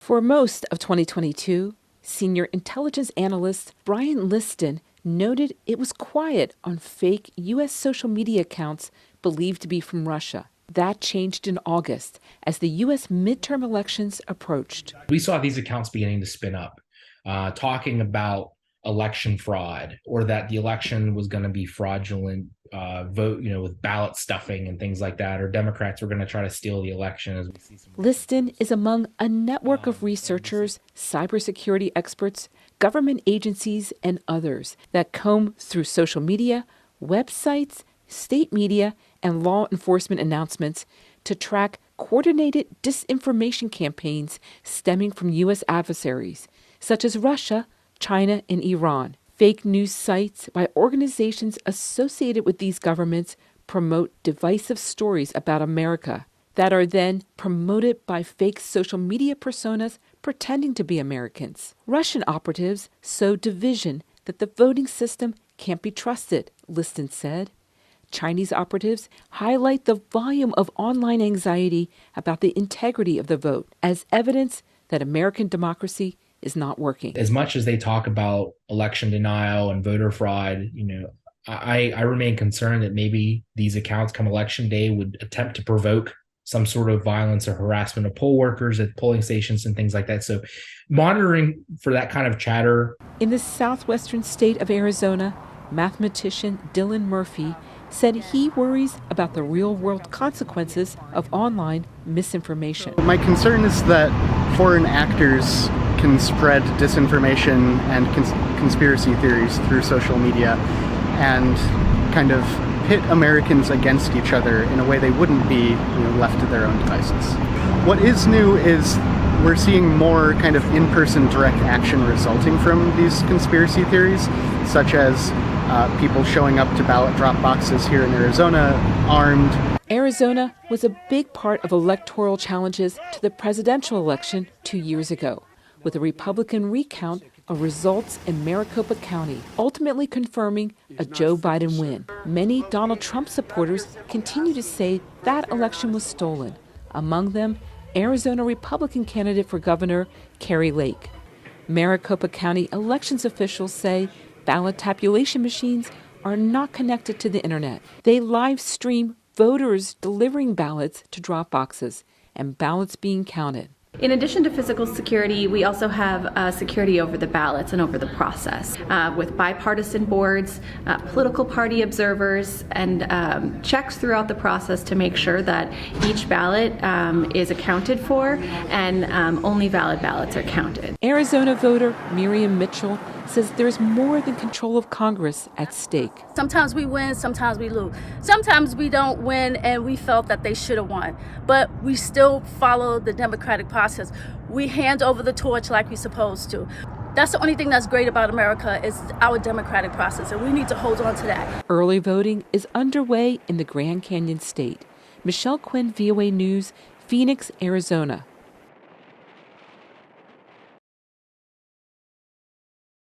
For most of 2022, senior intelligence analyst Brian Liston noted it was quiet on fake U.S. social media accounts believed to be from Russia. That changed in August as the U.S. midterm elections approached. We saw these accounts beginning to spin up, talking about election fraud or that the election was going to be fraudulent vote, with ballot stuffing and things like that, or Democrats were going to try to steal the election. As we see Liston is among a network of researchers, cybersecurity experts, government agencies, and others that comb through social media, websites, state media, and law enforcement announcements to track coordinated disinformation campaigns stemming from U.S. adversaries, such as Russia, China, and Iran. Fake news sites by organizations associated with these governments promote divisive stories about America that are then promoted by fake social media personas pretending to be Americans. Russian operatives sow division that the voting system can't be trusted, Liston said. Chinese operatives highlight the volume of online anxiety about the integrity of the vote as evidence that American democracy is not working. As much as they talk about election denial and voter fraud, I remain concerned that maybe these accounts come election day would attempt to provoke some sort of violence or harassment of poll workers at polling stations and things like that. So monitoring for that kind of chatter. In the southwestern state of Arizona, mathematician Dylan Murphy said he worries about the real-world consequences of online misinformation. My concern is that foreign actors can spread disinformation and conspiracy theories through social media and kind of pit Americans against each other in a way they wouldn't be left to their own devices. What is new is we're seeing more kind of in-person direct action resulting from these conspiracy theories, such as people showing up to ballot drop boxes here in Arizona armed. Arizona was a big part of electoral challenges to the presidential election 2 years ago, with a Republican recount of results in Maricopa County, ultimately confirming a Joe Biden win. Many Donald Trump supporters continue to say that election was stolen, among them Arizona Republican candidate for governor Kari Lake. Maricopa County elections officials say ballot tabulation machines are not connected to the internet. They live stream voters delivering ballots to drop boxes and ballots being counted. In addition to physical security, we also have security over the ballots and over the process with bipartisan boards, political party observers, and checks throughout the process to make sure that each ballot is accounted for and only valid ballots are counted. Arizona voter Miriam Mitchell says there's more than control of Congress at stake. Sometimes we win, sometimes we lose. Sometimes we don't win and we felt that they should have won, but we still follow the democratic process. We hand over the torch like we're supposed to. That's the only thing that's great about America is our democratic process, and we need to hold on to that. Early voting is underway in the Grand Canyon State. Michelle Quinn, VOA News, Phoenix, Arizona.